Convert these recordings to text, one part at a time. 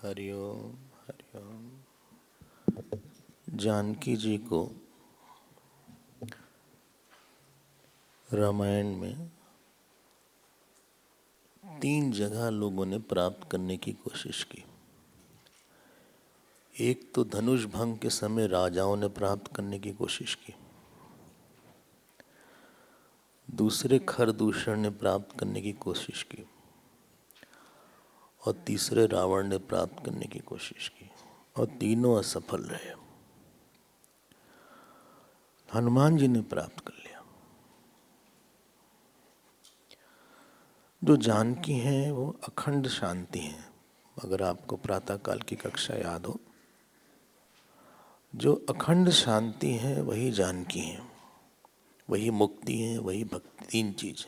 हरिओम हरिओम। जानकी जी को रामायण में 3 जगह लोगों ने प्राप्त करने की कोशिश की। एक तो धनुष भंग के समय राजाओं ने प्राप्त करने की कोशिश की, दूसरे खरदूषण ने प्राप्त करने की कोशिश की और तीसरे रावण ने प्राप्त करने की कोशिश की और तीनों असफल रहे। हनुमान जी ने प्राप्त कर लिया। जो जानकी हैं वो अखंड शांति हैं। अगर आपको प्रातः काल की कक्षा याद हो, जो अखंड शांति है वही जानकी है, वही मुक्ति है, वही भक्ति। 3 चीज।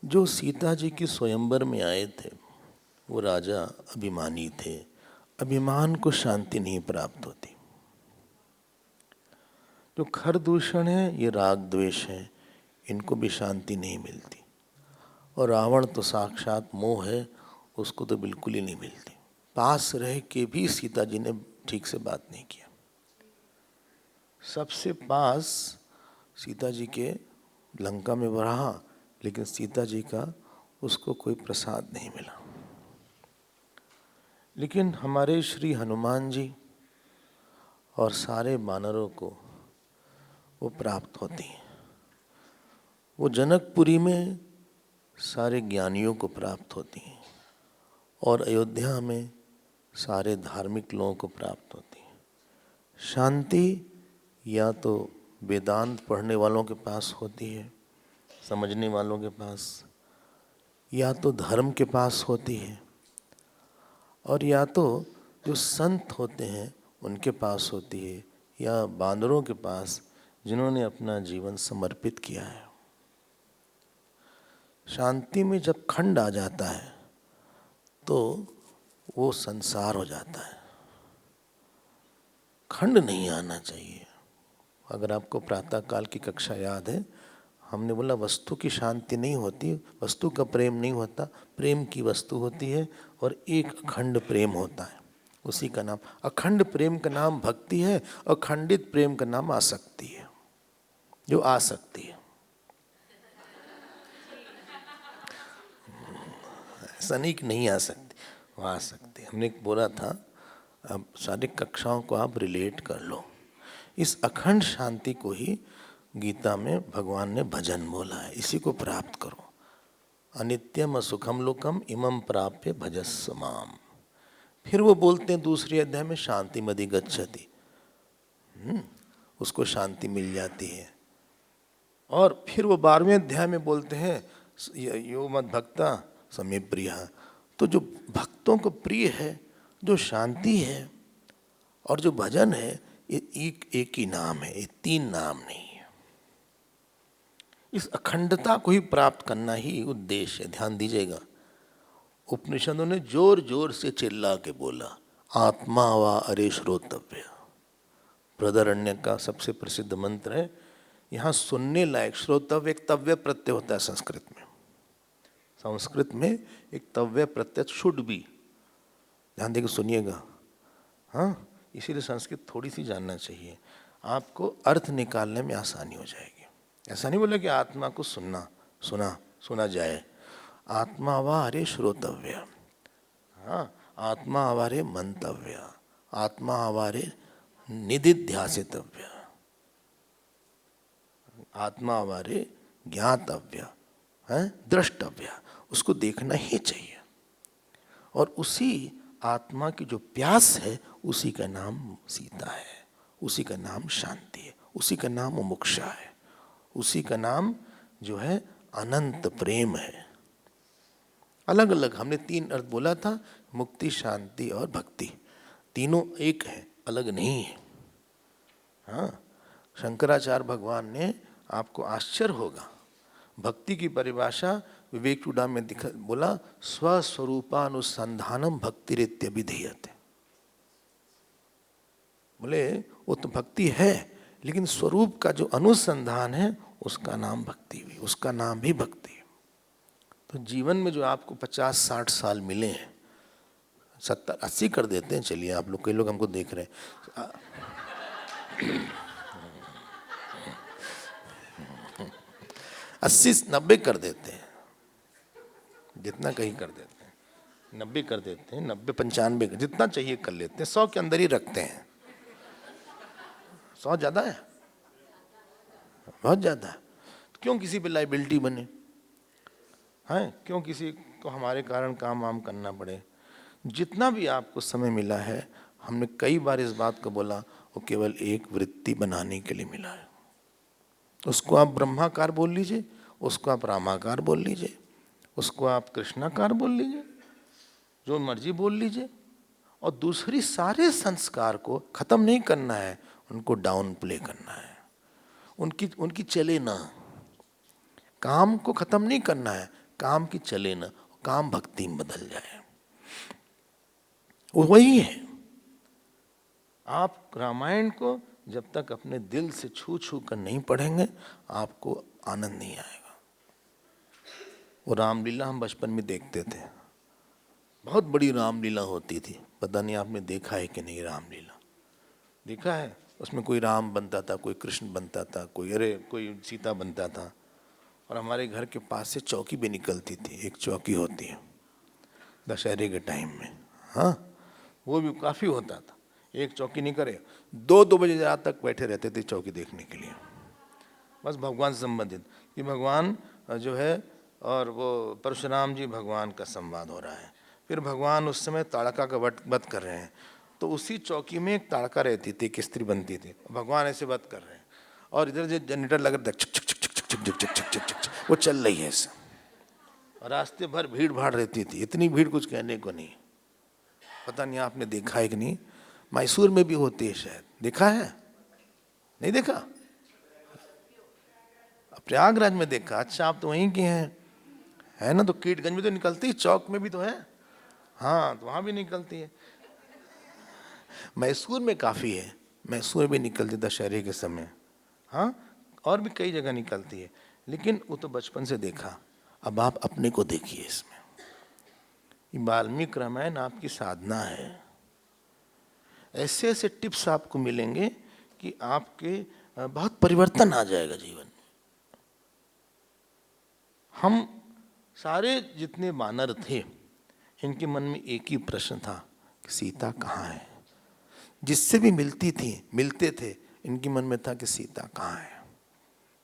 जो सीता जी की स्वयंवर में आए थे वो राजा अभिमानी थे। अभिमान को शांति नहीं प्राप्त होती। जो खरदूषण है ये राग द्वेष है, इनको भी शांति नहीं मिलती। और रावण तो साक्षात मोह है, उसको तो बिल्कुल ही नहीं मिलती। पास रह के भी सीता जी ने ठीक से बात नहीं किया। सबसे पास सीता जी के लंका में रहा, लेकिन सीता जी का उसको कोई प्रसाद नहीं मिला। लेकिन हमारे श्री हनुमान जी और सारे वानरों को वो प्राप्त होती हैं। वो जनकपुरी में सारे ज्ञानियों को प्राप्त होती हैं और अयोध्या में सारे धार्मिक लोगों को प्राप्त होती है। शांति या तो वेदांत पढ़ने वालों के पास होती है, समझने वालों के पास, या तो धर्म के पास होती है, और या तो जो संत होते हैं उनके पास होती है, या बांदरों के पास जिन्होंने अपना जीवन समर्पित किया है। शांति में जब खंड आ जाता है तो वो संसार हो जाता है। खंड नहीं आना चाहिए। अगर आपको प्रातः काल की कक्षा याद है, हमने बोला वस्तु की शांति नहीं होती, वस्तु का प्रेम नहीं होता, प्रेम की वस्तु होती है और एक अखंड प्रेम होता है। उसी का नाम अखंड प्रेम का नाम भक्ति है, अखंडित प्रेम का नाम आसक्ति है। जो आसक्ति है, ऐसा नहीं कि नहीं आ सकती, वो आ सकती। हमने बोला था अब सारी कक्षाओं को आप रिलेट कर लो। इस अखंड शांति को ही गीता में भगवान ने भजन बोला है। इसी को प्राप्त करो। अनित्यम असुखम लोकम इमं प्राप्य भजस्व माम। फिर वो बोलते हैं दूसरे अध्याय में शांति मदि गच्छति, उसको शांति मिल जाती है। और फिर वो 12वें अध्याय में बोलते हैं यो मद भक्ता समे प्रिय। तो जो भक्तों को प्रिय है, जो शांति है और जो भजन है, ये एक ही नाम है, ये 3 नाम नहीं है। इस अखंडता को ही प्राप्त करना ही उद्देश्य है। ध्यान दीजिएगा, उपनिषदों ने जोर जोर से चिल्ला के बोला, आत्मा वा अरे श्रोतव्य। बृहदारण्य का सबसे प्रसिद्ध मंत्र है। यहाँ सुनने लायक, श्रोतव्य एक तव्य प्रत्यय होता है संस्कृत में। संस्कृत में एक तव्य प्रत्यय शुड भी, ध्यान देकर सुनिएगा। हाँ, इसीलिए संस्कृत थोड़ी सी जानना चाहिए, आपको अर्थ निकालने में आसानी हो जाएगी। ऐसा नहीं बोला कि आत्मा को सुना जाए। आत्मा आवारे श्रोतव्य, हाँ, आत्मा आवारे मंतव्य, आत्मा आवारे निदिध्यासितव्य, आत्मा आवारे ज्ञातव्य है, द्रष्टव्य। उसको देखना ही चाहिए। और उसी आत्मा की जो प्यास है, उसी का नाम सीता है, उसी का नाम शांति है, उसी का नाम मोक्षा है, उसी का नाम जो है अनंत प्रेम है। अलग अलग हमने 3 अर्थ बोला था, मुक्ति, शांति और भक्ति। तीनों एक है, अलग नहीं है। हाँ, शंकराचार्य भगवान ने, आपको आश्चर्य होगा, भक्ति की परिभाषा विवेक चूड़ामणि में बोला, स्वस्वरूपानुसंधानम भक्तिरित्य विधीयते। बोले वो तो भक्ति है, लेकिन स्वरूप का जो अनुसंधान है उसका नाम भक्ति भी, उसका नाम भी भक्ति है। तो जीवन में जो आपको 50-60 साल मिले हैं, 70-80 कर देते हैं। चलिए आप लोग, कई लोग हमको देख रहे हैं। 80-90 कर देते हैं, जितना कहीं कर देते हैं। 90 कर देते हैं, 90-95 जितना चाहिए कर लेते हैं, 100 के अंदर ही रखते हैं। 100 ज़्यादा है, बहुत ज़्यादा है। क्यों किसी पे लाइबिलिटी बने हैं, क्यों किसी को हमारे कारण काम वाम करना पड़े। जितना भी आपको समय मिला है, हमने कई बार इस बात को बोला, वो केवल एक वृत्ति बनाने के लिए मिला है। उसको आप ब्रह्माकार बोल लीजिए, उसको आप रामाकार बोल लीजिए, उसको आप कृष्णाकार बोल लीजिए, जो मर्जी बोल लीजिए। और दूसरी सारे संस्कार को खत्म नहीं करना है, उनको डाउन प्ले करना है, उनकी चले ना। काम को खत्म नहीं करना है, काम की चले ना, काम भक्ति में बदल जाए। वो वही है। आप रामायण को जब तक अपने दिल से छू छू कर नहीं पढ़ेंगे, आपको आनंद नहीं आएगा। वो रामलीला हम बचपन में देखते थे, बहुत बड़ी रामलीला होती थी। पता नहीं आपने देखा है कि नहीं, रामलीला देखा है? उसमें कोई राम बनता था, कोई कृष्ण बनता था, कोई सीता बनता था। और हमारे घर के पास से चौकी भी निकलती थी, एक चौकी होती है दशहरे के टाइम में, हाँ, वो भी काफ़ी होता था। एक चौकी नहीं करे, 2-2 बजे रात तक बैठे रहते थे चौकी देखने के लिए, बस भगवान से संबंधित कि भगवान जो है, और वो परशुराम जी भगवान का संवाद हो रहा है। फिर भगवान उस समय ताड़का का वध कर रहे हैं, तो उसी चौकी में एक ताड़का रहती थी, एक स्त्री बनती थी, भगवान ऐसे वध कर रहे हैं, और इधर जो जनरेटर लग रहा था, वो चल रही है ऐसे। रास्ते भर भीड़ भाड़ रहती थी, इतनी भीड़ कुछ कहने को नहीं। पता नहीं आपने देखा है कि नहीं, मैसूर में भी होती है शायद, देखा है? नहीं देखा? प्रयागराज में देखा। अच्छा, आप तो वहीं के हैं, है ना? तो कीटगंज में तो निकलती है, चौक में भी तो है, हाँ, तो वहां भी निकलती है। मैसूर में काफी है, मैसूर भी निकलती दशहरे के समय, हाँ, और भी कई जगह निकलती है। लेकिन वो तो बचपन से देखा, अब आप अपने को देखिए इसमें। वाल्मीकि रामायण आपकी साधना है। ऐसे ऐसे टिप्स आपको मिलेंगे कि आपके बहुत परिवर्तन आ जाएगा जीवन में। हम सारे जितने वानर थे, इनके मन में एक ही प्रश्न था कि सीता कहाँ है। जिससे भी मिलते थे, इनके मन में था कि सीता कहाँ है,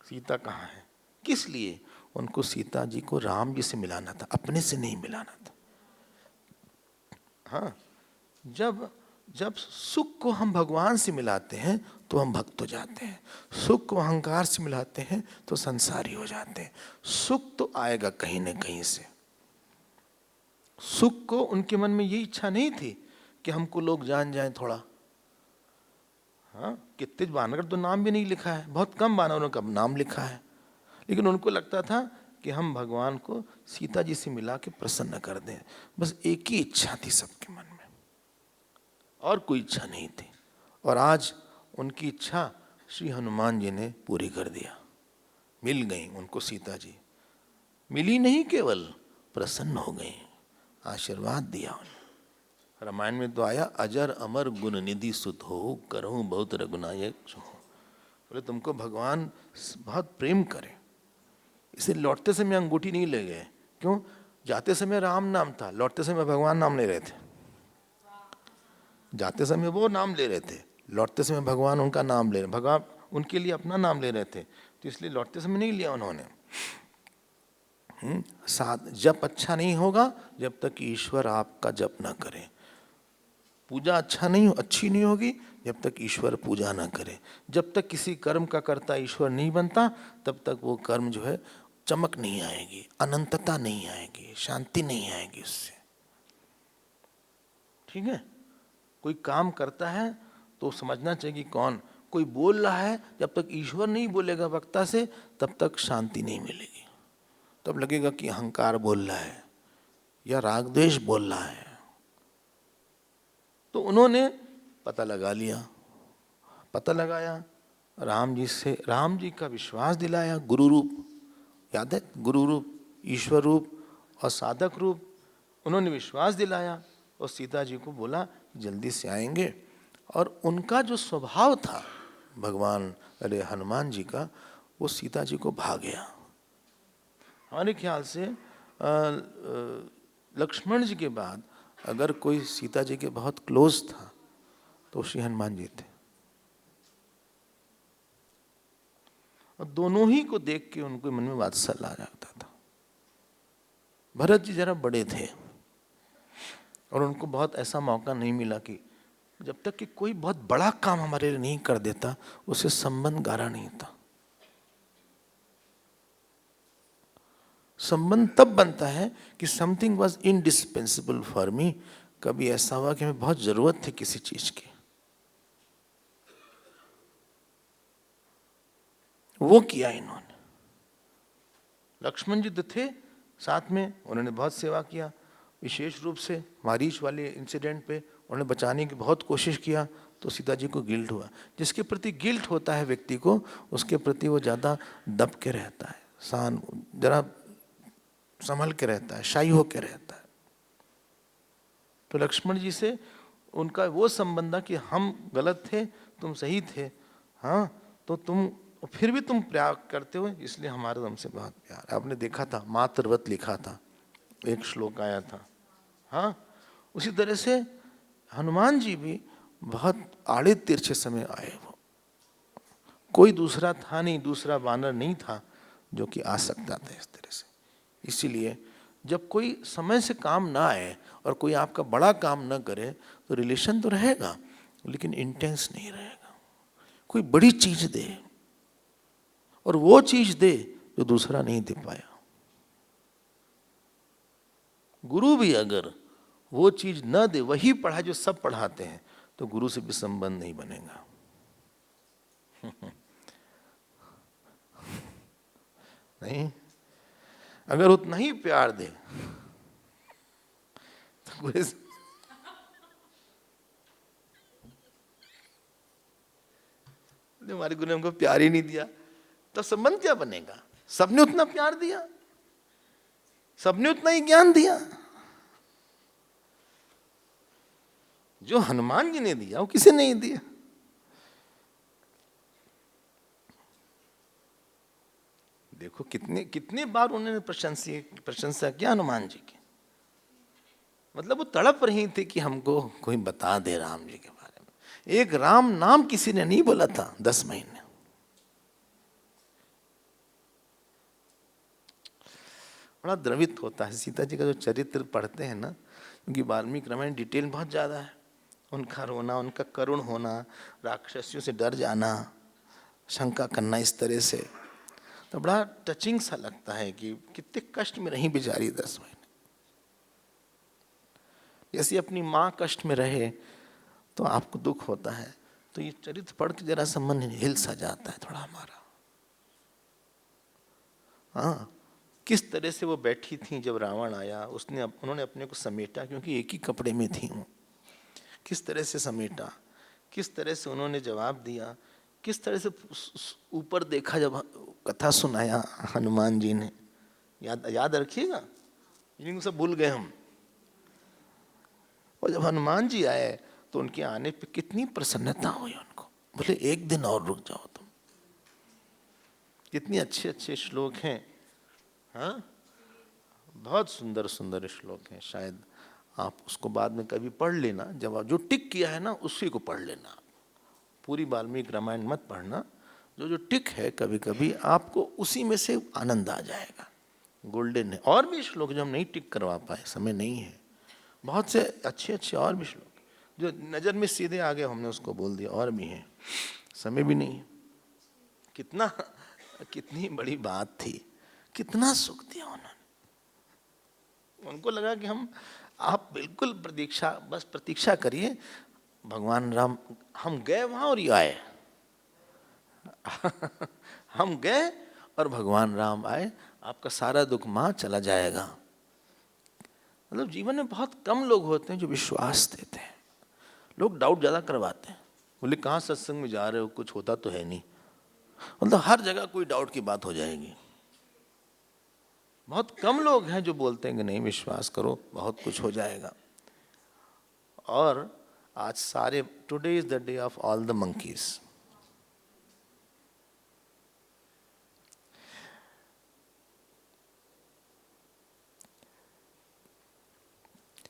सीता कहाँ है। किस लिए? उनको सीता जी को राम जी से मिलाना था, अपने से नहीं मिलाना था। हाँ, जब सुख को हम भगवान से मिलाते हैं तो हम भक्त हो जाते हैं, सुख को अहंकार से मिलाते हैं तो संसारी हो जाते हैं। सुख तो आएगा कहीं न कहीं से। सुख को उनके मन में ये इच्छा नहीं थी कि हमको लोग जान जाएं थोड़ा। हाँ, कितने वानर तो नाम भी नहीं लिखा है, बहुत कम वानरों का नाम लिखा है, लेकिन उनको लगता था कि हम भगवान को सीता जी से मिला के प्रसन्न कर दें। बस एक ही इच्छा थी सबके मन में, और कोई इच्छा नहीं थी। और आज उनकी इच्छा श्री हनुमान जी ने पूरी कर दिया। मिल गई उनको सीता जी, मिली नहीं केवल, प्रसन्न हो गई, आशीर्वाद दिया उन्हें। रामायण में तो आया, अजर अमर गुण निधि सुत हो, करहूं बहुत रघुनायक हो। बोले तुमको भगवान बहुत प्रेम करे, इसे लौटते समय अंगूठी नहीं ले गए। क्यों? जाते समय राम नाम था, लौटते समय भगवान नाम ले रहे थे। जाते समय वो नाम ले रहे थे, लौटते समय भगवान उनका नाम ले रहे, भगवान उनके लिए अपना नाम ले रहे थे, तो इसलिए लौटते समय नहीं लिया उन्होंने। साथ जप अच्छा नहीं होगा जब तक ईश्वर आपका जप ना करे। पूजा अच्छी नहीं होगी जब तक ईश्वर पूजा ना करे। जब तक किसी कर्म का कर्ता ईश्वर नहीं बनता, तब तक वो कर्म जो है चमक नहीं आएगी, अनंतता नहीं आएगी, शांति नहीं आएगी उससे। ठीक है? कोई काम करता है तो समझना चाहिए कि कौन, कोई बोल रहा है, जब तक ईश्वर नहीं बोलेगा वक्ता से, तब तक शांति नहीं मिलेगी। तब लगेगा कि अहंकार बोल रहा है या राग द्वेष बोल रहा है। तो उन्होंने पता लगा लिया, पता लगाया, राम जी का विश्वास दिलाया। गुरु रूप, याद है? गुरु रूप, ईश्वर रूप और साधक रूप, उन्होंने विश्वास दिलाया और सीता जी को बोला जल्दी से आएंगे। और उनका जो स्वभाव था भगवान हनुमान जी का, वो सीता जी को भा गया। हमारे ख्याल से लक्ष्मण जी के बाद अगर कोई सीता जी के बहुत क्लोज था तो श्री हनुमान जी थे। और दोनों ही को देख के उनको मन में वात्सल्य आ जाता था। भरत जी जरा बड़े थे और उनको बहुत ऐसा मौका नहीं मिला कि जब तक कि कोई बहुत बड़ा काम हमारे लिए नहीं कर देता उसे संबंध गारा नहीं था। संबंध तब बनता है कि something was indispensable for me. कभी ऐसा हुआ कि हमें बहुत जरूरत थी किसी चीज की, वो किया इन्होंने। लक्ष्मण जी तो थे साथ में, उन्होंने बहुत सेवा किया। विशेष रूप से मारीच वाले इंसिडेंट पे उन्होंने बचाने की बहुत कोशिश किया, तो सीता जी को गिल्ट हुआ। जिसके प्रति गिल्ट होता है व्यक्ति को, उसके प्रति वो ज़्यादा दब के रहता है, जरा संभल के रहता है, शाही होके रहता है। तो लक्ष्मण जी से उनका वो संबंध था कि हम गलत थे, तुम सही थे, हाँ तो तुम फिर भी तुम प्यार करते हो, इसलिए हमारा तुमसे बहुत प्यार। आपने देखा था मातृवत लिखा था, एक श्लोक आया था। हाँ, उसी तरह से हनुमान जी भी बहुत आड़े तिरछे समय आए। वो कोई दूसरा था नहीं, दूसरा वानर नहीं था जो कि आ सकता था इस तरह से। इसीलिए जब कोई समय से काम ना आए और कोई आपका बड़ा काम ना करे तो रिलेशन तो रहेगा लेकिन इंटेंस नहीं रहेगा। कोई बड़ी चीज दे और वो चीज दे जो दूसरा नहीं दे पाया। गुरु भी अगर वो चीज न दे, वही पढ़ा जो सब पढ़ाते हैं, तो गुरु से भी संबंध नहीं बनेगा। नहीं, अगर उतना ही प्यार दे तो गुरु हमारे गुरु ने हमको प्यार ही नहीं दिया तो संबंध क्या बनेगा? सबने उतना प्यार दिया, सबने उतना ही ज्ञान दिया। जो हनुमान जी ने दिया वो किसी नहीं दिया। देखो कितने कितने बार उन्होंने प्रशंसा किया हनुमान जी की। मतलब वो तड़प रही थी कि हमको कोई बता दे राम जी के बारे में। एक राम नाम किसी ने नहीं बोला था 10 महीने। बड़ा द्रवित होता है सीता जी का जो चरित्र पढ़ते हैं ना, क्योंकि वाल्मीकि रामायण डिटेल बहुत ज्यादा है। उनका रोना, उनका करुण होना, राक्षसियों से डर जाना, शंका करना इस तरह से, तो बड़ा टचिंग सा लगता है कि कितने कष्ट में रही बेचारी 10 महीने। जैसे अपनी माँ कष्ट में रहे तो आपको दुख होता है, तो ये चरित्र पढ़ के जरा सा मन हिल सा जाता है थोड़ा हमारा। हाँ, किस तरह से वो बैठी थी जब रावण आया, उन्होंने अपने को समेटा, क्योंकि एक ही कपड़े में थी वो। किस तरह से समेटा, किस तरह से उन्होंने जवाब दिया, किस तरह से ऊपर देखा जब कथा सुनाया हनुमान जी ने। याद रखिएगा, इनको सब भूल गए हम। और जब हनुमान जी आए तो उनके आने पे कितनी प्रसन्नता हुई उनको। बोले एक दिन और रुक जाओ तुम। कितनी अच्छे अच्छे श्लोक हैं। हाँ, बहुत सुंदर सुंदर श्लोक हैं। शायद आप उसको बाद में कभी पढ़ लेना, जब जो टिक किया है ना उसी को पढ़ लेना। पूरी वाल्मीकि रामायण मत पढ़ना, जो जो टिक है कभी कभी आपको उसी में से आनंद आ जाएगा। गोल्डन है। और भी श्लोक जो हम नहीं टिक करवा पाए, समय नहीं है, बहुत से अच्छे अच्छे और भी श्लोक जो नजर में सीधे आ गए हमने उसको बोल दिया, और भी हैं, समय भी नहीं है। कितनी बड़ी बात थी, कितना सुख दिया उन्होंने। उनको लगा कि आप बिल्कुल प्रतीक्षा करिए, भगवान राम, हम गए वहां और ये आए। हम गए और भगवान राम आए, आपका सारा दुख मां चला जाएगा। मतलब जीवन में बहुत कम लोग होते हैं जो विश्वास देते हैं। लोग डाउट ज्यादा करवाते हैं। बोले कहाँ सत्संग में जा रहे हो, कुछ होता तो है नहीं। मतलब हर जगह कोई डाउट की बात हो जाएगी। बहुत कम लोग हैं जो बोलते हैं कि नहीं विश्वास करो बहुत कुछ हो जाएगा। और आज सारे, today is the day of all the monkeys.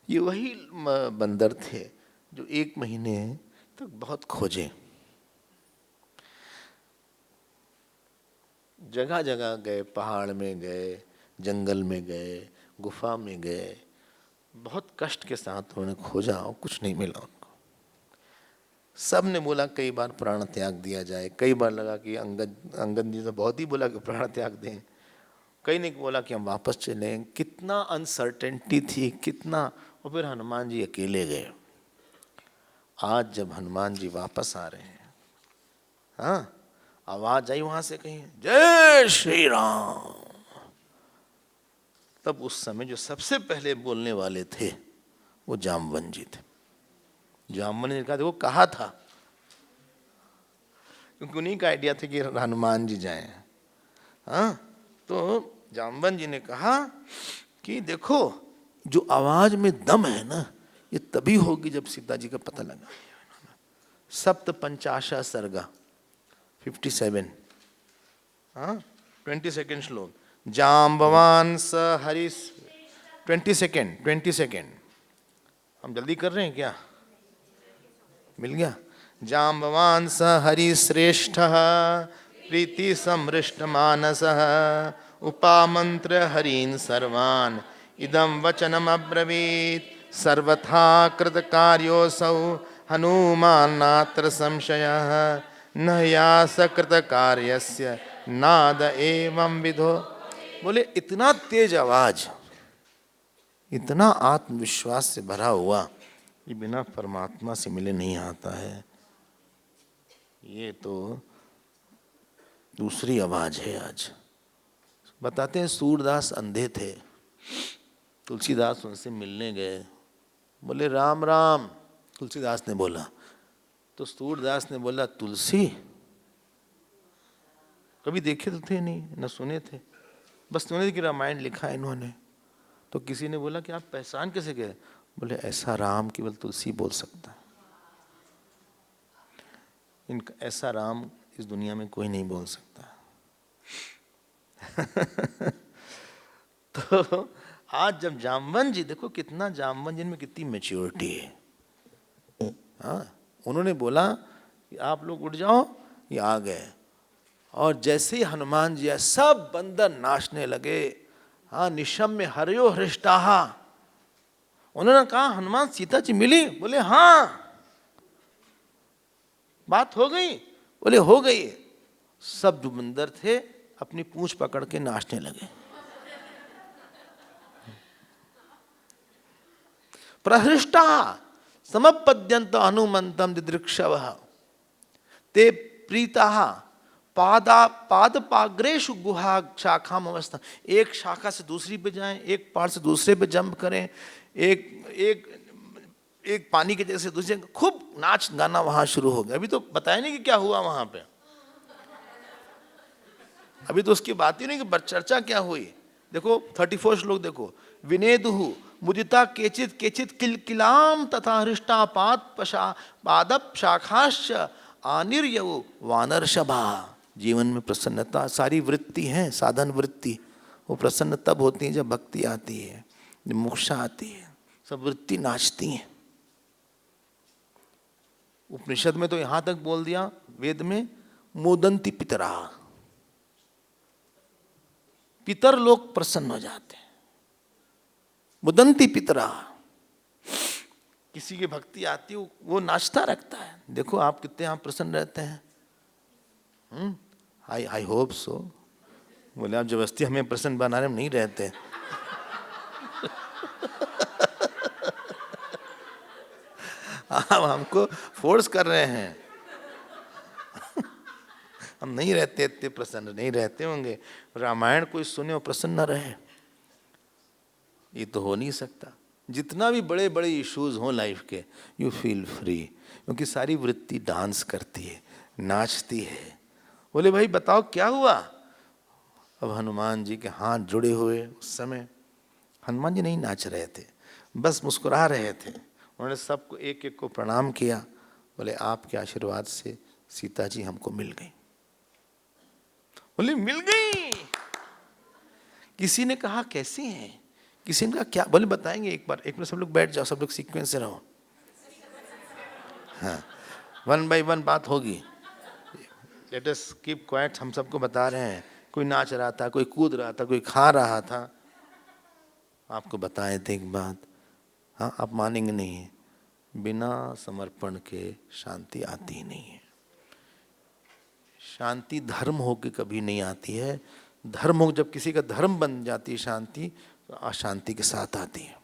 ये वही बंदर थे जो 1 महीने तक बहुत खोजे, जगह जगह गए, पहाड़ में गए, जंगल में गए, गुफा में गए, बहुत कष्ट के साथ उन्होंने खोजा और कुछ नहीं मिला उनको। सब ने बोला कई बार प्राण त्याग दिया जाए, कई बार लगा कि अंगद जी तो बहुत ही बोला कि प्राण त्याग दें, कई ने बोला कि हम वापस चलें, कितना अनसर्टेनिटी थी, कितना। और फिर हनुमान जी अकेले गए। आज जब हनुमान जी वापस आ रहे हैं, हाँ, आवाज आई वहां से कहीं, जय श्री राम। तब उस समय जो सबसे पहले बोलने वाले थे वो जामवन जी थे। जामवन ने कहा, देखो कहा था, क्योंकि उन्हीं का आइडिया था कि हनुमान जी जाएं। हाँ, तो जामवन जी ने कहा कि देखो जो आवाज में दम है ना, ये तभी होगी जब सीता जी का पता लगा। सप्त पंचाशा सर्गा 57, हाँ, 22 श्लोक। जाम्बवान स हरिस, 20 सेकेंड हम जल्दी कर रहे हैं क्या? मिल गया। जाम्बवान स हरिश्रेष्ठ प्रीति समृष्ट मानस उपामंत्र हरीन सर्वान् इदं वचनम अब्रवीत सर्वथा कृत कार्योऽसौ हनुमान् नात्र संशयः न यास कृत कार्यस्य नाद एवं विधो। बोले इतना तेज आवाज, इतना आत्मविश्वास से भरा हुआ, ये बिना परमात्मा से मिले नहीं आता है। ये तो दूसरी आवाज है। आज बताते हैं सूरदास अंधे थे, तुलसीदास उनसे मिलने गए, बोले राम राम। तुलसीदास ने बोला, तो सूरदास ने बोला तुलसी कभी देखे तो थे नहीं, न सुने थे, बस सुने थे कि रामायण लिखा है इन्होंने। तो किसी ने बोला कि आप पहचान कैसे गए? बोले ऐसा राम केवल तुलसी बोल सकता है, इनका ऐसा राम इस दुनिया में कोई नहीं बोल सकता। तो आज जब जामवन जी, देखो कितना जामवन जी में कितनी मैच्योरिटी है। हाँ, उन्होंने बोला कि आप लोग उठ जाओ, ये आ गए। और जैसे ही हनुमान जी आए, सब बंदर नाचने लगे। हाँ, निशम्य हरयो हृष्टाहा। उन्होंने कहा हनुमान सीता जी मिली? बोले हाँ। बात हो गई? बोले हो गई। सब जो बंदर थे अपनी पूंछ पकड़ के नाचने लगे। प्रहृष्टा समपद्यंत हनुमंतम दिदृक्षवः ते प्रीताः पादपाग्रेषु गुहा शाखा अवस्था। एक शाखा से दूसरी पे जाएं, एक पहाड़ से दूसरे पे जंप करें, एक पानी के जैसे दूसरे, खूब नाच गाना वहां शुरू हो गया। अभी तो बताया नहीं कि क्या हुआ वहां पे, अभी तो उसकी बात ही नहीं कि चर्चा क्या हुई। देखो 34 श्लोक देखो, विनेदुहु मुदिता केचित केचित किलकिलाम तथा हृष्टा पादप शाखाश्च आनिर्यव वानरशभा। जीवन में प्रसन्नता, सारी वृत्ति है, साधन वृत्ति, वो प्रसन्न तब होती है जब भक्ति आती है, जब मोक्षा आती है, सब वृत्ति नाचती हैं। उपनिषद में तो यहां तक बोल दिया, वेद में, मोदंती पितरा, पितर लोग प्रसन्न हो जाते हैं। मुदंती पितरा, किसी की भक्ति आती है वो नाचता रखता है। देखो आप कितने आप प्रसन्न रहते हैं। I hope so. बोले आप जबरदस्ती हमें प्रसन्न बना रहे, हम नहीं रहते। आप हमको फोर्स कर रहे हैं। हम नहीं रहते, इतने प्रसन्न नहीं रहते होंगे। रामायण कोई सुने और प्रसन्न न रहे, ये तो हो नहीं सकता। जितना भी बड़े बड़े इश्यूज हों लाइफ के, यू फील फ्री, क्योंकि सारी वृत्ति डांस करती है, नाचती है। बोले भाई बताओ क्या हुआ? अब हनुमान जी के हाथ जुड़े हुए, उस समय हनुमान जी नहीं नाच रहे थे, बस मुस्कुरा रहे थे। उन्होंने सबको एक एक को प्रणाम किया, बोले आपके आशीर्वाद से सीता जी हमको मिल गई। बोले मिल गई। किसी ने कहा कैसी हैं, किसी ने कहा क्या, बोले बताएंगे एक बार, एक मिनट सब लोग बैठ जाओ, सब लोग सीक्वेंस से रहो। हाँ, 1 by 1 बात होगी। Let us keep quiet. हम सबको बता रहे हैं, कोई नाच रहा था, कोई कूद रहा था, कोई खा रहा था। आपको बताए थे एक बात, हाँ आप मानेंगे नहीं, बिना समर्पण के शांति आती ही नहीं है। शांति धर्म होके कभी नहीं आती है। धर्म हो, जब किसी का धर्म बन जाती है शांति, तो अशांति के साथ आती है।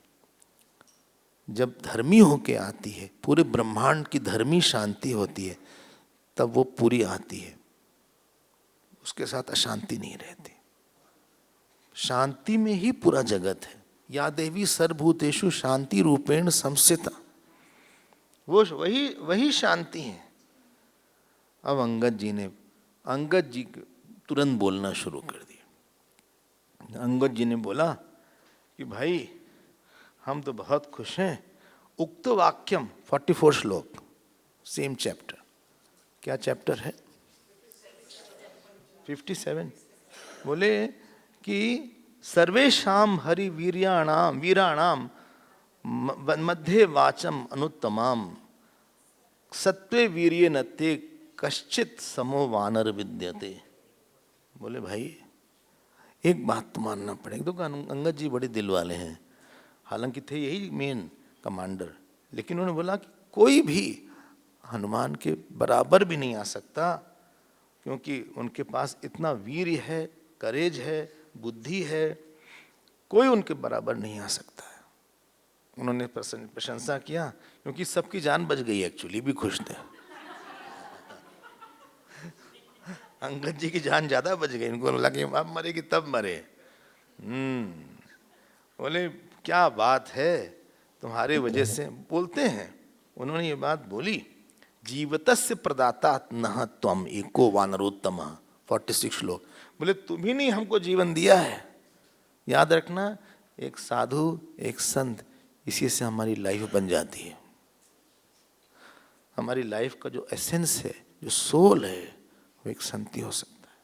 जब धर्मी होके आती है, पूरे ब्रह्मांड की धर्मी शांति होती है, तब वो पूरी आती है, उसके साथ अशांति नहीं रहती। शांति में ही पूरा जगत है। या देवी सर्वभूतेषु शांति रूपेण संस्थिता, वो वही शांति है। अब अंगद जी तुरंत बोलना शुरू कर दिया। अंगद जी ने बोला कि भाई हम तो बहुत खुश हैं। उक्त वाक्यम 44 श्लोक, सेम चैप्टर। क्या चैप्टर है? 57। बोले कि सर्वेषां हरि वीराणाम मध्ये वाचम अनुत्तमाम सत्वे वीर्ये नते कश्चित समो वानर विद्यते। बोले भाई एक बात तो मानना पड़ेगा। तो अंगद जी बड़े दिल वाले हैं, हालांकि थे यही मेन कमांडर, लेकिन उन्होंने बोला कि कोई भी हनुमान के बराबर भी नहीं आ सकता, क्योंकि उनके पास इतना वीर्य है, करेज है, बुद्धि है, कोई उनके बराबर नहीं आ सकता है। उन्होंने प्रशंसा किया, क्योंकि सबकी जान बच गई। एक्चुअली भी खुश थे। अंगद जी की जान ज्यादा बच गई। इनको लगा अब मरेगी तब मरे। बोले क्या बात है, तुम्हारे वजह से बोलते हैं। उन्होंने ये बात बोली, जीवतस्य प्रदाता नह त्वम एको वानरोत्तम 46 श्लोक। बोले तुम ही नहीं हमको जीवन दिया है। याद रखना, एक साधु, एक संत, इसी से हमारी लाइफ बन जाती है। हमारी लाइफ का जो एसेंस है, जो सोल है, वो एक संत ही हो सकता है।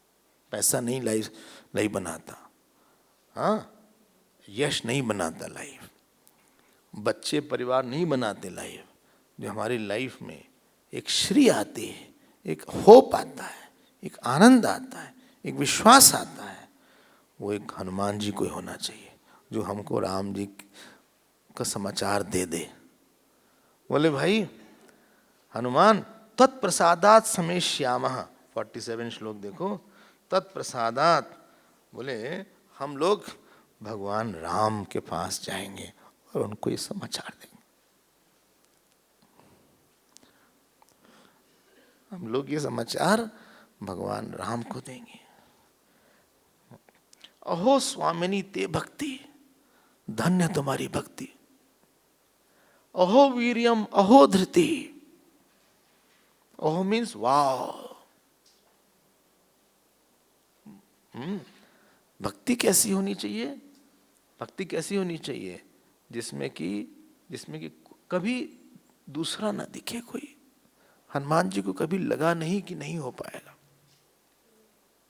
पैसा नहीं लाइफ बनाता, हाँ, यश नहीं बनाता लाइफ, बच्चे परिवार नहीं बनाते लाइफ। जो हमारी लाइफ में एक श्री आती है, एक होप आता है, एक आनंद आता है, एक विश्वास आता है, वो एक हनुमान जी को होना चाहिए, जो हमको राम जी का समाचार दे दे। बोले भाई हनुमान तत्प्रसादात समेष्यामः 47 श्लोक देखो, तत्प्रसादात। बोले हम लोग भगवान राम के पास जाएंगे और उनको ये समाचार देंगे। हम लोग ये समाचार भगवान राम को देंगे। अहो स्वामिनी ते भक्ति, धन्य तुम्हारी भक्ति। अहो वीर्यम अहो धृति। अहो मीन्स वाव। भक्ति कैसी होनी चाहिए? भक्ति कैसी होनी चाहिए? जिसमें कि कभी दूसरा ना दिखे कोई। हनुमान जी को कभी लगा नहीं कि नहीं हो पाएगा।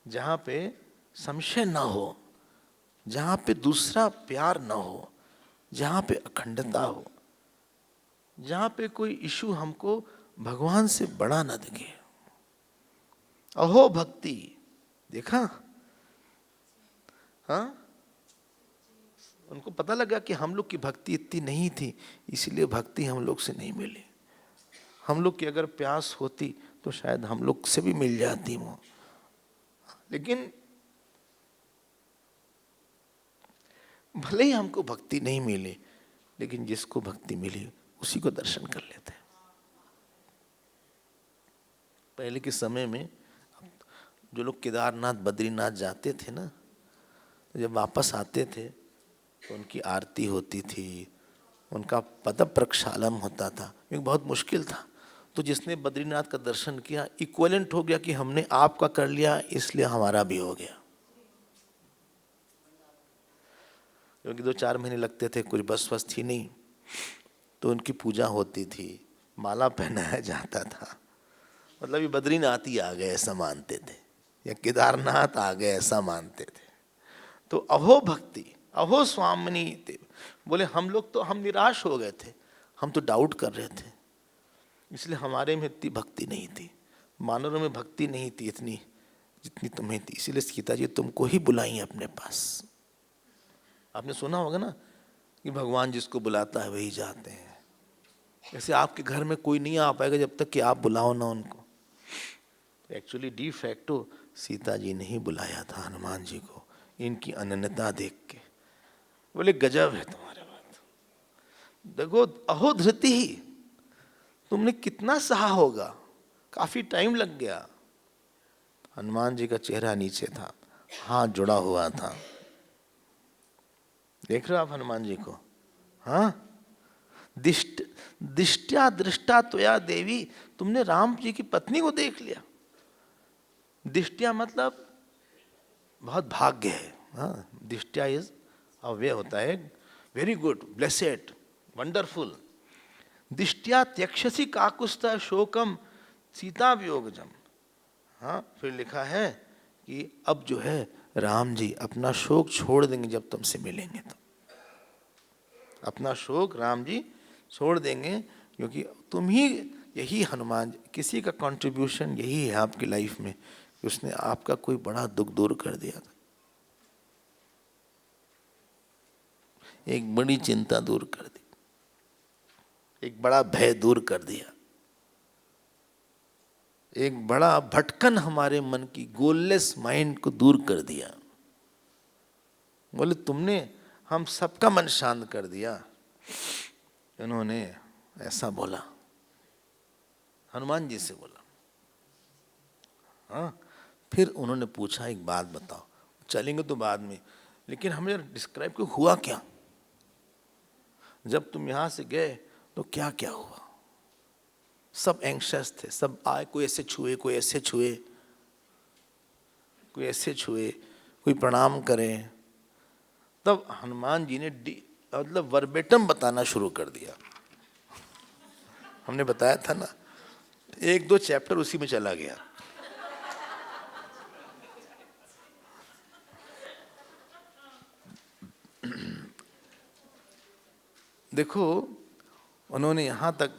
जहां पे संशय ना हो, जहां पे दूसरा प्यार ना हो, जहां पे अखंडता हो, जहां पे कोई इशू हमको भगवान से बड़ा ना दिखे। अहो भक्ति, देखा? हाँ, उनको पता लगा कि हम लोग की भक्ति इतनी नहीं थी, इसलिए भक्ति हम लोग से नहीं मिली। हम लोग की अगर प्यास होती तो शायद हम लोग से भी मिल जाती वो। लेकिन भले ही हमको भक्ति नहीं मिली, लेकिन जिसको भक्ति मिली उसी को दर्शन कर लेते हैं। पहले के समय में जो लोग केदारनाथ बद्रीनाथ जाते थे ना, तो जब वापस आते थे तो उनकी आरती होती थी, उनका पद प्रक्षालन होता था। ये बहुत मुश्किल था। तो जिसने बद्रीनाथ का दर्शन किया, इक्विवेलेंट हो गया कि हमने आपका कर लिया इसलिए हमारा भी हो गया। क्योंकि 2-4 महीने लगते थे, कुछ बस थी नहीं। तो उनकी पूजा होती थी, माला पहनाया जाता था। मतलब ये बद्रीनाथ ही आ गए ऐसा मानते थे, या केदारनाथ आ गए ऐसा मानते थे। तो अहो भक्ति, अहो स्वामिनी थे। बोले हम लोग तो हम निराश हो गए थे, हम तो डाउट कर रहे थे, इसलिए हमारे में इतनी भक्ति नहीं थी, मानवों में भक्ति नहीं थी इतनी जितनी तुम्हें थी, इसीलिए सीता जी तुमको ही बुलाई अपने पास। आपने सुना होगा ना कि भगवान जिसको बुलाता है वही जाते हैं। ऐसे आपके घर में कोई नहीं आ पाएगा जब तक कि आप बुलाओ ना उनको। Actually de facto Sita ji ने ही बुलाया था हनुमान जी को, इनकी अनन्यता देख के। बोले गजब है तुम्हारे बात, देखो अहो धृति ही, तुमने कितना सहा होगा, काफी टाइम लग गया। हनुमान जी का चेहरा नीचे था, हाथ जुड़ा हुआ था। देख रहे हो आप हनुमान जी को? हाँ, दिष्टया दृष्टा त्वया देवी, तुमने राम जी की पत्नी को देख लिया। दिष्टया मतलब बहुत भाग्य है। हाँ, दिष्टया इज अव्यय होता है, वेरी गुड, ब्लेसेड, वंडरफुल। दिष्टया त्यक्षसी काकुस्ता शोकम सीता वियोगजम। हाँ, फिर लिखा है कि अब जो है राम जी अपना शोक छोड़ देंगे जब तुमसे मिलेंगे तो। अपना शोक राम जी छोड़ देंगे, क्योंकि तुम ही, यही हनुमान, किसी का कंट्रीब्यूशन यही है आपकी लाइफ में कि उसने आपका कोई बड़ा दुख दूर कर दिया था, एक बड़ी चिंता दूर कर दी, एक बड़ा भय दूर कर दिया, एक बड़ा भटकन हमारे मन की गोललेस माइंड को दूर कर दिया। बोले तुमने हम सबका मन शांत कर दिया। इन्होंने ऐसा बोला, हनुमान जी से बोला। हाँ, फिर उन्होंने पूछा एक बात बताओ, चलेंगे तो बाद में, लेकिन हमें डिस्क्राइब क्यों हुआ क्या, जब तुम यहां से गए तो क्या क्या हुआ। सब एंग्शियस थे, सब आए, कोई ऐसे छुए, कोई ऐसे छुए, कोई ऐसे छुए, कोई प्रणाम करे। तब हनुमान जी ने मतलब वर्बेटम बताना शुरू कर दिया। हमने बताया था ना, एक दो चैप्टर उसी में चला गया। देखो उन्होंने यहाँ तक,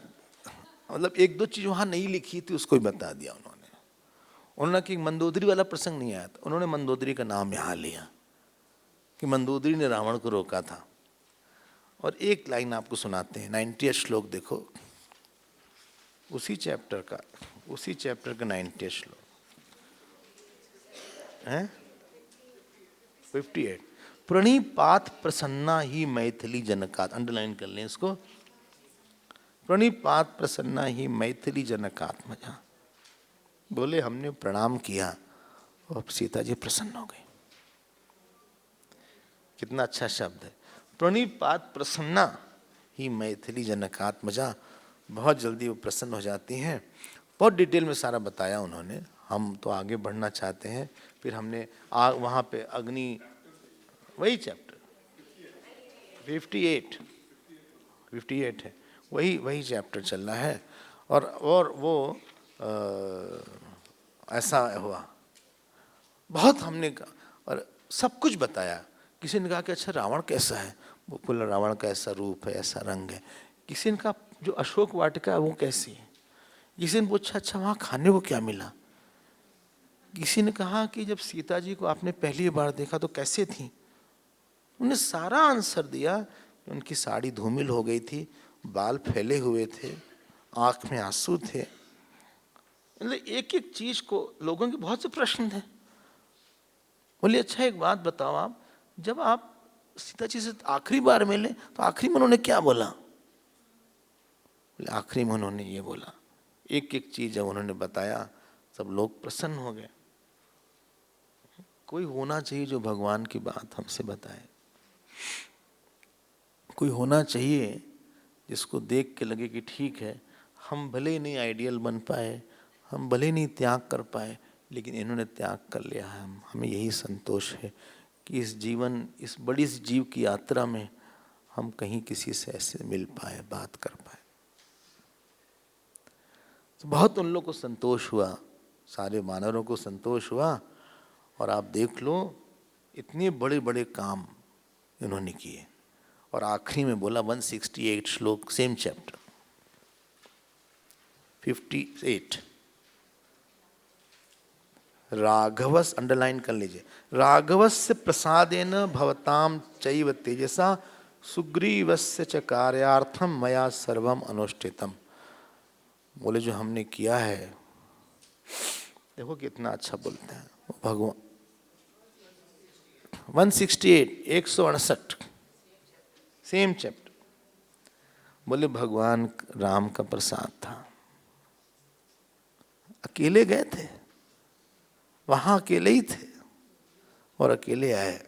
मतलब एक दो चीज वहां नहीं लिखी थी उसको ही बता दिया उन्होंने कि मंदोदरी वाला प्रसंग नहीं आया था, उन्होंने मंदोदरी का नाम यहाँ लिया कि मंदोदरी ने रावण को रोका था। और एक लाइन आपको सुनाते हैं, 90 श्लोक देखो, उसी चैप्टर का 90 श्लोक है, 58। प्रणिपात प्रसन्ना ही मैथिली जनकात, अंडरलाइन कर लें इसको, प्रणिपात प्रसन्ना ही मैथिली जनकात्मजा। बोले हमने प्रणाम किया और सीता जी प्रसन्न हो गई। कितना अच्छा शब्द है, प्रणिपात प्रसन्ना ही मैथिली जनकात्मजा, बहुत जल्दी वो प्रसन्न हो जाती हैं। बहुत डिटेल में सारा बताया उन्होंने, हम तो आगे बढ़ना चाहते हैं। फिर हमने वहाँ पे अग्नि, वही चैप्टर 58 है, वही चैप्टर चल रहा है। और वो ऐसा हुआ, बहुत हमने कहा और सब कुछ बताया। किसी ने कहा कि अच्छा रावण कैसा है, वो बोला रावण का ऐसा रूप है, ऐसा रंग है। किसी ने कहा जो अशोक वाटिका है वो कैसी है। किसी ने पूछा अच्छा वहाँ खाने को क्या मिला। किसी ने कहा कि जब सीता जी को आपने पहली बार देखा तो कैसे थी। उन्हें सारा आंसर दिया। उनकी साड़ी धूमिल हो गई थी, बाल फैले हुए थे, आंख में आंसू थे। मतलब एक एक चीज को लोगों के बहुत से प्रश्न थे। बोले अच्छा एक बात बताओ, आप जब आप सीता जी से आखिरी बार मिले तो आखिरी में उन्होंने क्या बोला। बोले आखिरी में उन्होंने ये बोला। एक एक चीज जब उन्होंने बताया सब लोग प्रसन्न हो गए। कोई होना चाहिए जो भगवान की बात हमसे बताए, कोई होना चाहिए जिसको देख के लगे कि ठीक है, हम भले ही नहीं आइडियल बन पाए, हम भले ही नहीं त्याग कर पाए, लेकिन इन्होंने त्याग कर लिया है। हमें यही संतोष है कि इस बड़ी सी जीव की यात्रा में हम कहीं किसी से ऐसे मिल पाए, बात कर पाए। तो बहुत उन लोगों को संतोष हुआ, सारे वानरों को संतोष हुआ। और आप देख लो इतने बड़े बड़े काम इन्होंने किए। और आखिरी में बोला 168 श्लोक, सेम चैप्टर 58, राघवस, अंडरलाइन कर लीजिए, राघवस्य प्रसादेन भवताम चैव तेजसा सुग्रीवस्य च कार्यार्थम मया सर्वम अनुष्ठितम। बोले जो हमने किया है, देखो कितना अच्छा बोलते हैं भगवान। 168, 168, सेम चैप्टर। बोले भगवान राम का प्रसाद था। अकेले गए थे, वहां अकेले ही थे और अकेले आए।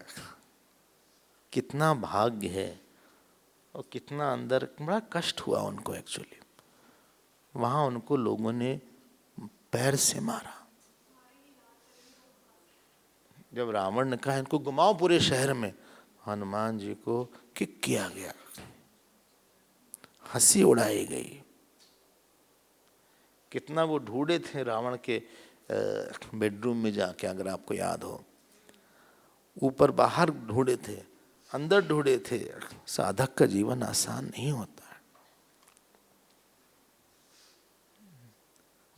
कितना भाग्य है और कितना अंदर बड़ा कष्ट हुआ उनको। एक्चुअली वहां उनको लोगों ने पैर से मारा। जब रावण ने कहा इनको घुमाओ पूरे शहर में, हनुमान जी को किक किया गया, हंसी उड़ाई गई। कितना वो ढूंढे थे रावण के बेडरूम में जाके, अगर आपको याद हो। ऊपर बाहर ढूंढे थे, अंदर ढूंढे थे। साधक का जीवन आसान नहीं होता है।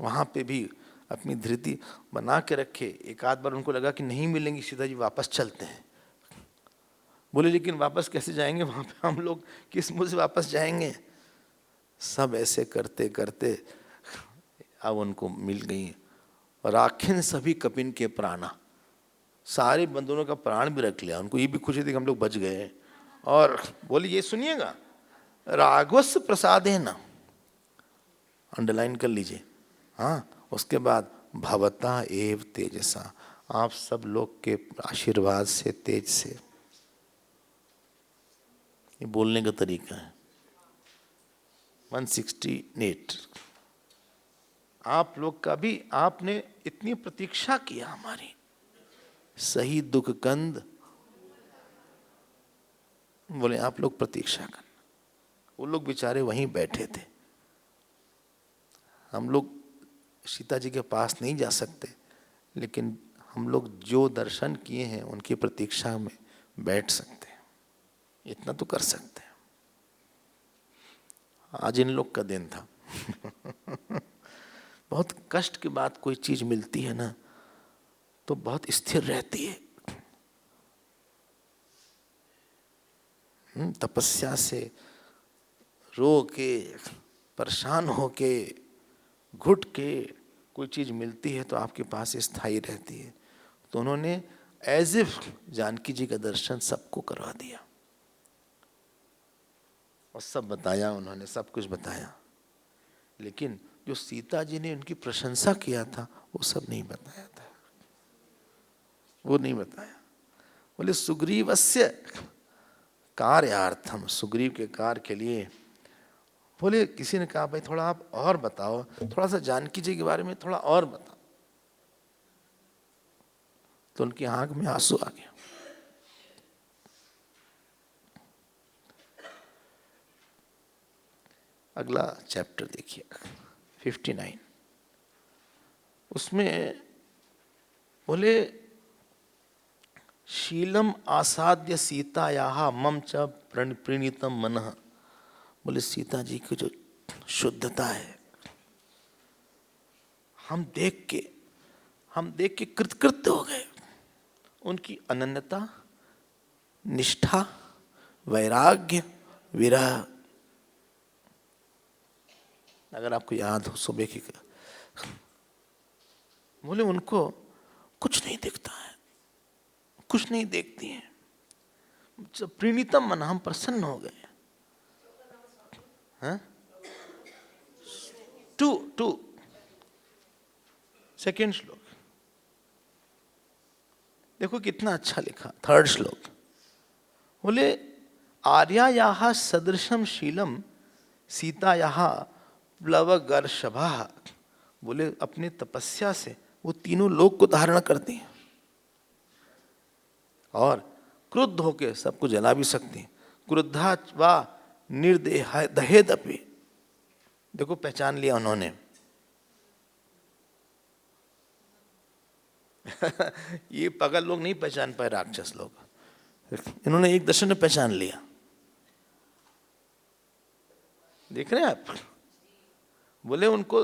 वहां पे भी अपनी धृति बना के रखे। एक आध बार उनको लगा कि नहीं मिलेंगे सीता जी, वापस चलते हैं। बोले लेकिन वापस कैसे जाएंगे, वहां पे हम लोग किस मुंह से वापस जाएंगे। सब ऐसे करते करते अब उनको मिल गई। और आखिर सभी कपिन के प्राणा, सारे बंदरों का प्राण भी रख लिया। उनको ये भी खुशी थी कि हम लोग बच गए। और बोले ये सुनिएगा, राघवस्य प्रसादेन, अंडरलाइन कर लीजिए। हाँ, उसके बाद भवता एव तेजसा, आप सब लोग के आशीर्वाद से, तेज से। ये बोलने का तरीका है। 168, आप लोग का भी, आपने इतनी प्रतीक्षा किया हमारी, सही दुख कंद। बोले आप लोग प्रतीक्षा करना। वो लोग बेचारे वहीं बैठे थे। हम लोग सीता जी के पास नहीं जा सकते, लेकिन हम लोग जो दर्शन किए हैं उनकी प्रतीक्षा में बैठ सकते हैं। इतना तो कर सकते हैं। आज इन लोग का दिन था। बहुत कष्ट के बाद कोई चीज मिलती है ना, तो बहुत स्थिर रहती है। तपस्या से रो के, परेशान होके, घुट के कोई चीज मिलती है तो आपके पास स्थायी रहती है। तो उन्होंने एज इफ जानकी जी का दर्शन सबको करवा दिया और सब बताया, उन्होंने सब कुछ बताया। लेकिन जो सीता जी ने उनकी प्रशंसा किया था वो सब नहीं बताया था, वो नहीं बताया। बोले सुग्रीवस्य कार्यार्थम, सुग्रीव के कार्य के लिए। बोले किसी ने कहा भाई थोड़ा आप और बताओ, थोड़ा सा जानकी जी के बारे में थोड़ा और बताओ। तो उनकी आंख में आंसू आ गया। अगला चैप्टर देखिए 59, उसमें बोले शीलम आसाद्य सीतायाः मम च प्रणीतम मनः। बोले सीता जी की जो शुद्धता है, हम देख के कृतकृत्य हो गए। उनकी अनन्यता, निष्ठा, वैराग्य, विरह। अगर आपको याद हो सुबह की, बोले उनको कुछ नहीं दिखता है, कुछ नहीं देखती हैं। जब प्रीणितम मन, हम प्रसन्न हो गए। हाँ? 2 सेकेंड श्लोक देखो कितना अच्छा लिखा। 3rd श्लोक बोले आर्यायाः सदृशम शीलम सीतायाः प्लवगर्षभा। बोले अपने तपस्या से वो तीनों लोक को धारण करती हैं और क्रुद्ध होकर सबको जला भी सकती हैं। क्रुद्धा वा निर्देह दहेदपि। देखो पहचान लिया उन्होंने। ये पागल लोग नहीं पहचान पाए, राक्षस लोग, इन्होंने एक दर्शन में पहचान लिया। देख रहे हैं आप, बोले उनको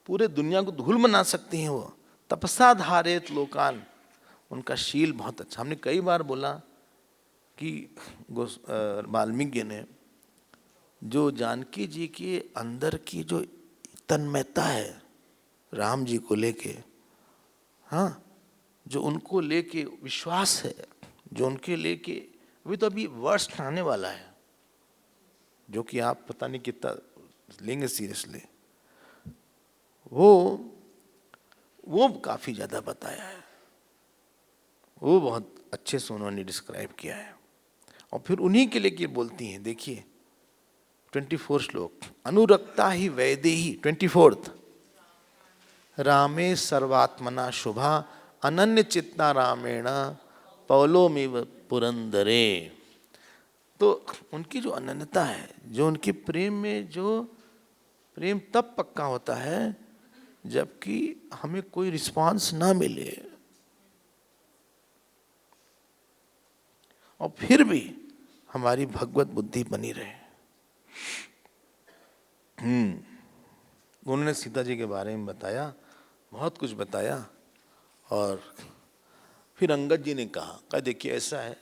पूरे दुनिया को धूल बना सकती हैं वो। तपसा धारेत लोकान, उनका शील बहुत अच्छा। हमने कई बार बोला कि वाल्मीकि ने जो जानकी जी के अंदर की जो तन्मयता है राम जी को लेके, हाँ, जो उनको लेके विश्वास है, जो उनके लेके अभी तो अभी वर्ष आने वाला है जो कि आप पता नहीं कितना लेंगे सीरियसली, वो काफी ज्यादा बताया है, वो बहुत अच्छे से उन्होंने डिस्क्राइब किया है। और फिर उन्हीं के लिए बोलती हैं, देखिए 24 श्लोक, अनुरक्ता ही वैदेही, 24 रामे सर्वात्मना शुभा अनन्य चित्ता रामेण पौलोमिव पुरंदरे। तो उनकी जो अनन्यता है, जो उनके प्रेम में, जो प्रेम तब पक्का होता है जबकि हमें कोई रिस्पांस ना मिले, और फिर भी हमारी भगवत बुद्धि बनी रहे। उन्होंने सीता जी के बारे में बताया, बहुत कुछ बताया। और फिर अंगद जी ने कहा देखिए ऐसा है,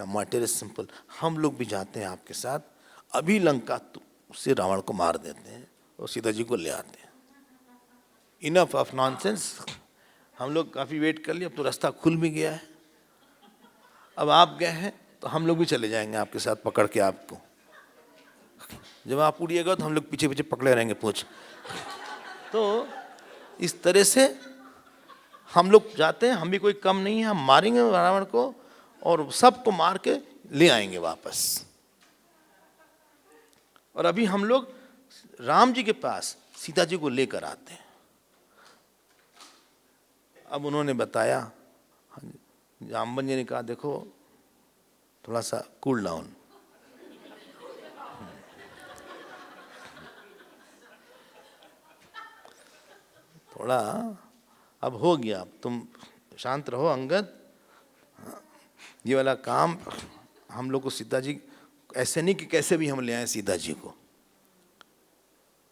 मैटर इज सिंपल, हम लोग भी जाते हैं आपके साथ, अभी लंका से रावण को मार देते हैं और सीता जी को ले आते हैं। इनफ ऑफ नॉनसेंस, हम लोग काफी वेट कर लिए, अब तो रास्ता खुल भी गया है, अब आप गए हैं तो हम लोग भी चले जाएंगे आपके साथ पकड़ के आपको। जब आप उड़िएगा तो हम लोग पीछे पीछे पकड़े रहेंगे पूछ। तो इस तरह से हम लोग जाते हैं, हम भी कोई कम नहीं है, हम मारेंगे रावण को और सबको मार के ले आएंगे वापस। और अभी हम लोग राम जी के पास सीता जी को लेकर आते हैं। अब उन्होंने बताया, जाम्बन जी ने कहा देखो थोड़ा सा कूल डाउन, थोड़ा अब हो गया, अब तुम शांत रहो अंगद, ये वाला काम हम लोग को सीता जी, ऐसे नहीं कि कैसे भी हम ले आए सीता जी को,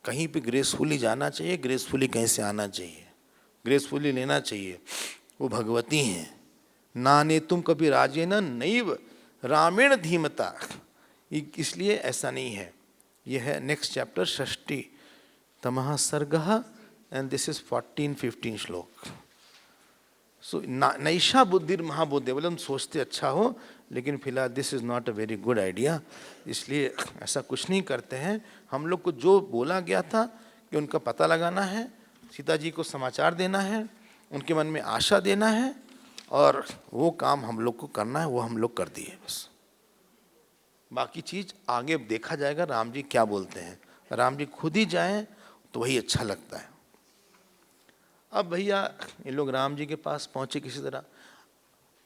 कहीं पे ग्रेसफुली जाना चाहिए, ग्रेसफुली कहीं से आना चाहिए, ग्रेसफुली लेना चाहिए। वो भगवती हैं। नाने तुम कभी राजे न नैव रामेण धीमता, इसलिए ऐसा नहीं है। यह है नेक्स्ट चैप्टर, षष्ठी तमः सर्गः, एंड दिस इज 14-15 श्लोक। सो नैषा बुद्धिर महाबुद्धि, बोले हम सोचते अच्छा हो, लेकिन फिलहाल this is not a very good idea, इसलिए ऐसा कुछ नहीं करते हैं। हम लोग को जो बोला गया था कि उनका पता लगाना है, सीता जी को समाचार देना है, उनके मन में आशा देना है, और वो काम हम लोग को करना है, वो हम लोग कर दिए बस। बाकी चीज आगे देखा जाएगा, राम जी क्या बोलते हैं। राम जी खुद ही जाएं तो वही अच्छा लगता है। अब भैया ये लोग राम जी के पास पहुंचे किसी तरह।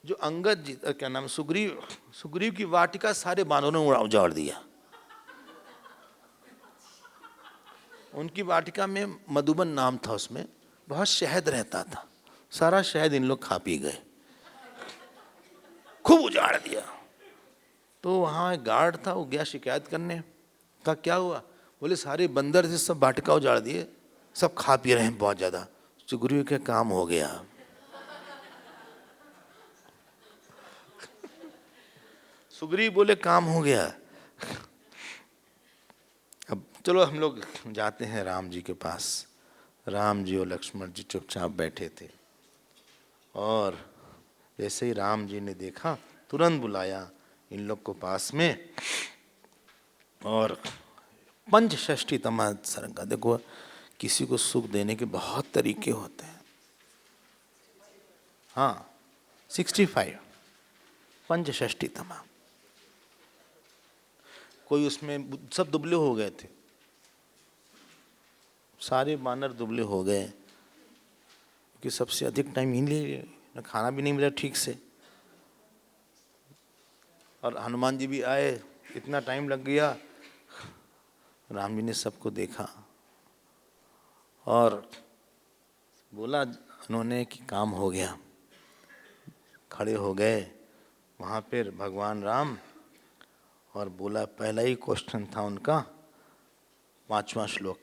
जो अंगद जी, क्या नाम, सुग्रीव की वाटिका सारे बानरों ने उजाड़ दिया। उनकी वाटिका में मधुबन नाम था, उसमें बहुत शहद रहता था, सारा शहद इन लोग खा पी गए, खूब उजाड़ दिया। तो वहाँ एक गार्ड था, वो गया शिकायत करने, कहा क्या हुआ? बोले सारे बंदर से सब वाटिका उजाड़ दिए, सब खा पी रहे हैं बहुत ज्यादा। सुग्रीव का काम हो गया। सुग्रीव बोले काम हो गया। अब चलो हम लोग जाते हैं राम जी के पास। राम जी और लक्ष्मण जी चुपचाप बैठे थे, और जैसे ही राम जी ने देखा तुरंत बुलाया इन लोग को पास में, और पंचषष्ठी तमा सरंगा। देखो किसी को सुख देने के बहुत तरीके होते हैं। हाँ 65 पंचषष्ठी तमा। कोई उसमें सब दुबले हो गए थे, सारे बानर दुबले हो गए, क्योंकि सबसे अधिक टाइम इन्हीं, खाना भी नहीं मिला ठीक से। और हनुमान जी भी आए, इतना टाइम लग गया। राम जी ने सबको देखा और बोला उन्होंने कि काम हो गया। खड़े हो गए वहाँ पर भगवान राम और बोला, पहला ही क्वेश्चन था उनका, 5वां श्लोक,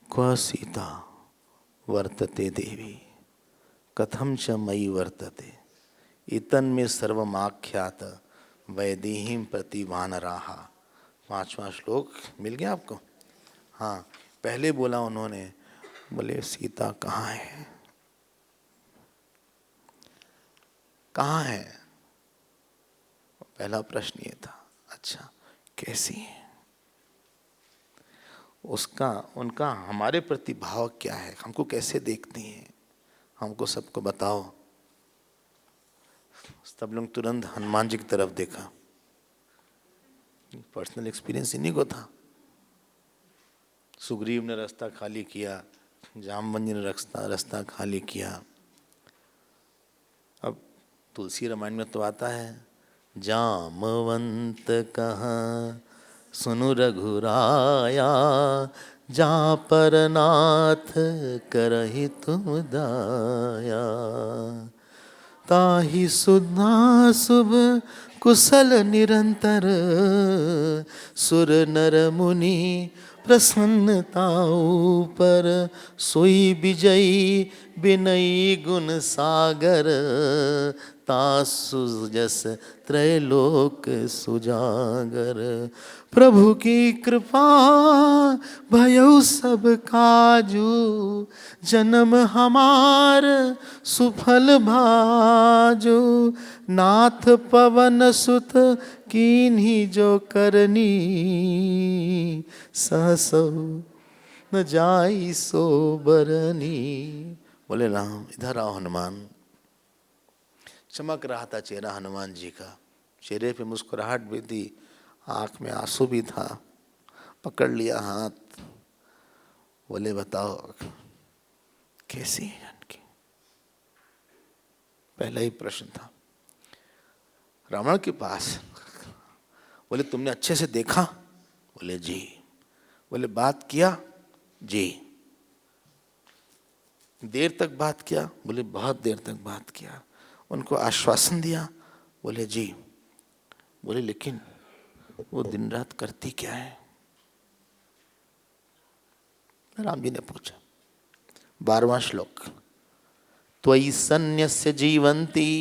क्व सीता वर्तते देवी कथम च मयि वर्तते इतन में सर्वमाख्यात वैदेहीं प्रति वानराः। 5वां श्लोक मिल गया आपको? हाँ, पहले बोला उन्होंने, बोले सीता कहाँ है, कहाँ है? पहला प्रश्न ये था। अच्छा, कैसी है? उसका उनका हमारे प्रति भाव क्या है, हमको कैसे देखती हैं, हमको सबको बताओ। सब लोग तुरंत हनुमान जी की तरफ देखा। पर्सनल एक्सपीरियंस इन्हीं को था। सुग्रीव ने रास्ता खाली किया, जामवंत ने रास्ता खाली किया। अब तुलसी रामायण में तो आता है, जामवंत कहाँ सुनु रघुराया जा पर नाथ करहि तुम दाया। ताहि सुधा शुभ कुशल निरंतर सुर नर मुनि प्रसन्नताऊ पर सोई विजयी विनयी गुण सागर तासु जस त्रैलोक सुजागर। प्रभु की कृपा भयउ सब काजू जन्म हमार सुफल भाजू। नाथ पवन सुत कीन्ही जो करनी सहसौ न जाई सो बरनी। बोले राम इधर आओ। हनुमान चमक रहा था चेहरा हनुमान जी का, चेहरे पे मुस्कुराहट भी थी, आँख में आंसू भी था। पकड़ लिया हाथ, बोले बताओ कैसी है जानकी। पहला ही प्रश्न था रावण के पास। बोले तुमने अच्छे से देखा? बोले जी। बोले बात किया? जी। देर तक बात किया? बोले बहुत देर तक बात किया। उनको आश्वासन दिया? बोले जी। बोले लेकिन वो दिन रात करती क्या है? राम जी ने पूछा। 12वां श्लोक, त्वयि सन्न्यस्य जीवन्ति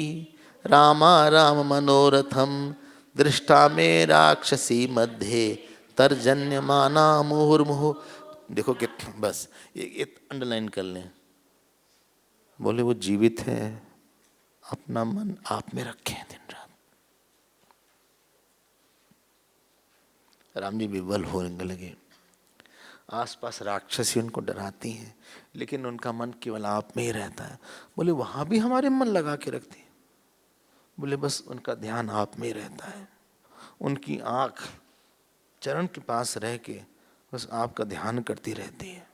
रामा राम मनोरथम दृष्टा में राक्षसी मध्ये तर्जन्यमाना मुहुर्मुहु। देखो कि बस ये अंडरलाइन कर लें। बोले वो जीवित है, अपना मन आप में रखें दिन रात। राम जी विवल होने लगे। आसपास राक्षसी उनको डराती हैं, लेकिन उनका मन केवल आप में ही रहता है। बोले वहां भी हमारे मन लगा के रखती है? बोले बस उनका ध्यान आप में ही रहता है। उनकी आंख चरण के पास रह के बस आपका ध्यान करती रहती है।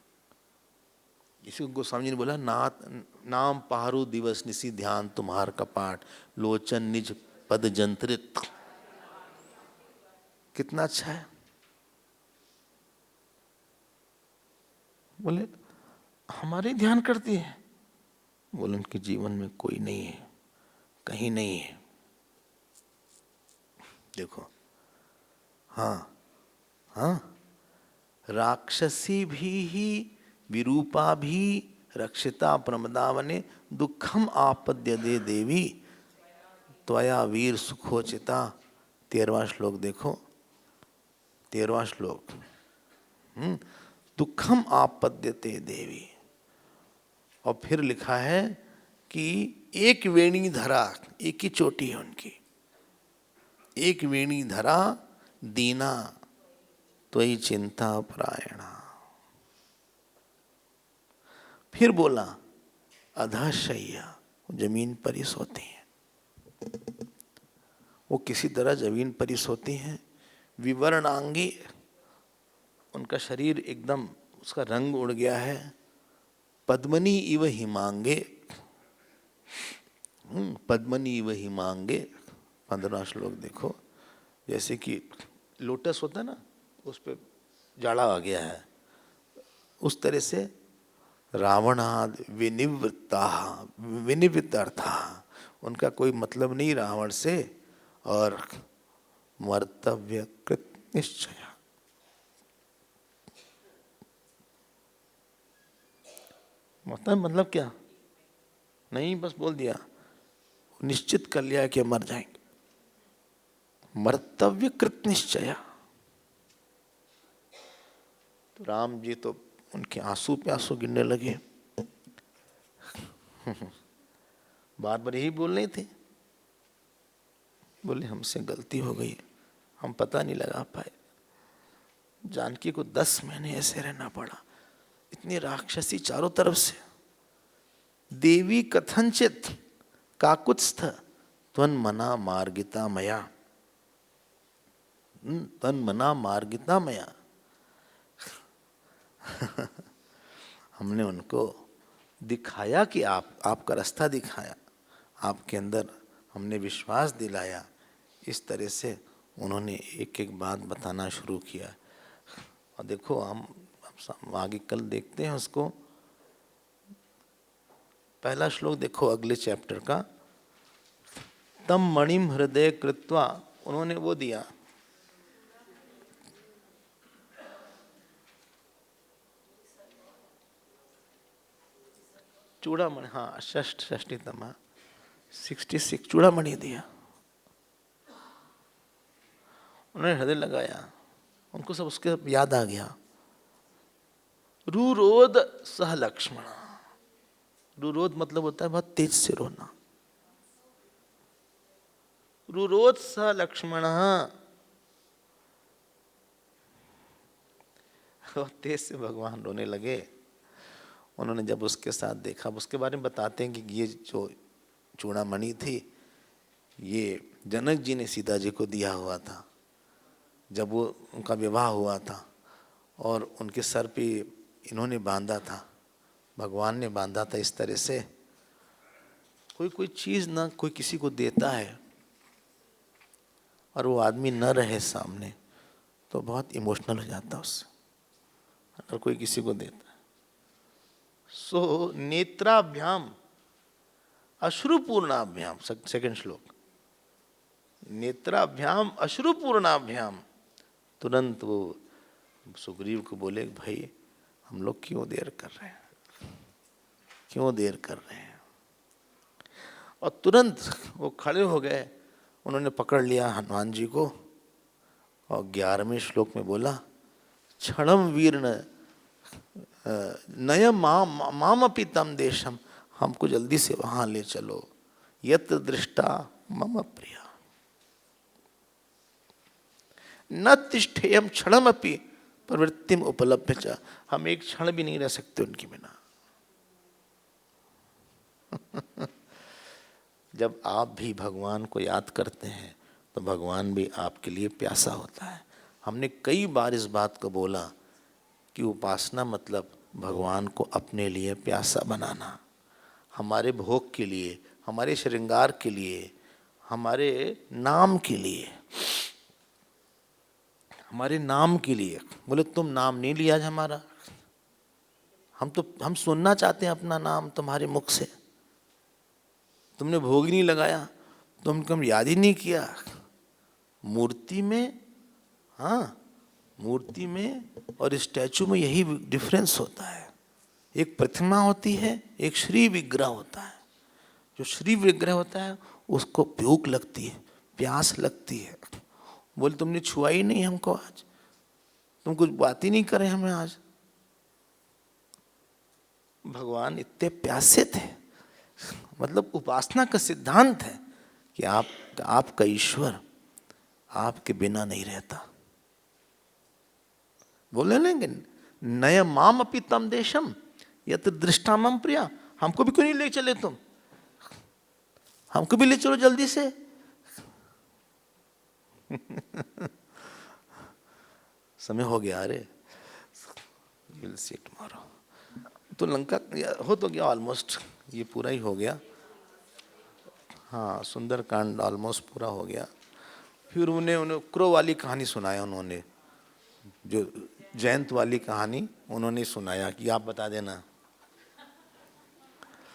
इसी को गोस्वामी जी ने बोला, नाम पहारू दिवस निसी ध्यान तुम्हार कपाट लोचन निज पद जंत्रित। कितना अच्छा है। बोले हमारे ध्यान करती है? बोले उनके जीवन में कोई नहीं है, कहीं नहीं है। देखो हाँ हाँ, राक्षसी भी ही विरूपा भी रक्षिता प्रमदावने दुखम आपद्य दे देवी त्वया वीर सुखोचिता। 13वां श्लोक देखो, 13वां श्लोक, दुखम आपद्यते देवी। और फिर लिखा है कि एक वेणी धरा, एक ही चोटी है उनकी, एक वेणी धरा दीना त्वयि चिंता परायणा। फिर बोला अधा शैया, जमीन पर ही सोती हैं। वो किसी तरह जमीन पर ही सोती हैं। विवर्णांगी, उनका शरीर एकदम, उसका रंग उड़ गया है। पद्मनी इव हिमांगे, पद्मनी इव हिमांगे। 15वां श्लोक देखो, जैसे कि लोटस होता है ना, उस पे जाड़ा आ गया है, उस तरह से रावणाद विनिवृत्ता विनिवृत्ता, उनका कोई मतलब नहीं रावण से, और मर्तव्य कृत निश्चय। मतलब क्या? नहीं, बस बोल दिया, निश्चित कर लिया कि मर जाएंगे। मर्तव्य कृत निश्चय। तो राम जी तो उनके आंसू पे आंसू गिरने लगे। बार बार यही बोल रहे थे, बोले हमसे गलती हो गई, हम पता नहीं लगा पाए। जानकी को 10 महीने ऐसे रहना पड़ा, इतनी राक्षसी चारों तरफ से। देवी कथनचित काकुत्स्थ त्वन् मना मार्गिता मया, त्वन् मना मार्गिता मया। हमने उनको दिखाया कि आपका रास्ता दिखाया, आपके अंदर हमने विश्वास दिलाया। इस तरह से उन्होंने एक एक बात बताना शुरू किया। और देखो हम आगे कल देखते हैं उसको। पहला श्लोक देखो अगले चैप्टर का। तम मणिम हृदय कृत्वा, उन्होंने वो दिया, चूड़ामणि, हाँ षष्ठीतमा 66 चूड़ामणि दिया। उन्होंने हृदय लगाया, उनको सब उसके याद आ गया। रुरोध सह लक्ष्मण। रुरोध मतलब होता है बहुत तेज से रोना। रुरोध सह लक्ष्मण, बहुत तेज से भगवान रोने लगे। उन्होंने जब उसके साथ देखा, उसके बारे में बताते हैं कि ये जो चूड़ामणि थी, ये जनक जी ने सीता जी को दिया हुआ था जब वो उनका विवाह हुआ था, और उनके सर पे इन्होंने बांधा था, भगवान ने बांधा था इस तरह से। कोई चीज़ ना कोई किसी को देता है और वो आदमी न रहे सामने, तो बहुत इमोशनल हो जाता है उससे, अगर कोई किसी को देता है। सो नेत्राभ्याम अश्रुपूर्णाभ्याम, सेकंड श्लोक, नेत्राभ्याम अश्रुपूर्णाभ्याम। तुरंत वो सुग्रीव को बोले, भाई हम लोग क्यों देर कर रहे हैं, क्यों देर कर रहे हैं। और तुरंत वो खड़े हो गए, उन्होंने पकड़ लिया हनुमान जी को, और 11वें श्लोक में बोला, क्षणम वीर्ण नय माम अपि तम देशम, हमको जल्दी से वहां ले चलो, यत्र दृष्टा मम प्रिया न तिष्ठेयम क्षणम अपि प्रवृत्तिम उपलब्ध च। हम एक क्षण भी नहीं रह सकते उनके बिना। जब आप भी भगवान को याद करते हैं तो भगवान भी आपके लिए प्यासा होता है। हमने कई बार इस बात को बोला कि उपासना मतलब भगवान को अपने लिए प्यासा बनाना, हमारे भोग के लिए, हमारे श्रृंगार के लिए, हमारे नाम के लिए, हमारे नाम के लिए। बोले तुम नाम नहीं लिया आज हमारा, हम सुनना चाहते हैं अपना नाम तुम्हारे मुख से, तुमने भोग ही नहीं लगाया, तुमको हम याद ही नहीं किया। मूर्ति में, हाँ मूर्ति में और स्टैचू में यही डिफरेंस होता है। एक प्रतिमा होती है, एक श्री विग्रह होता है। जो श्री विग्रह होता है उसको भूख लगती है, प्यास लगती है। बोले तुमने छुआ ही नहीं हमको आज, तुम कुछ बात ही नहीं करे हमें आज। भगवान इतने प्यासे थे। मतलब उपासना का सिद्धांत है कि आपका ईश्वर आपके बिना नहीं रहता। बोले लेंगे नय माम अपि तम देशम यत्र दृष्टा मम प्रिया, हमको भी क्यों नहीं ले चले तुम, हमको भी ले चलो जल्दी से। समय हो गया, अरे विल सी टुमारो। तो लंका हो तो गया ऑलमोस्ट, ये पूरा ही हो गया। हाँ सुंदरकांड ऑलमोस्ट पूरा हो गया। फिर उन्हें उन्हें क्रो वाली कहानी सुनाया, उन्होंने जो जयंत वाली कहानी उन्होंने सुनाया कि आप बता देना।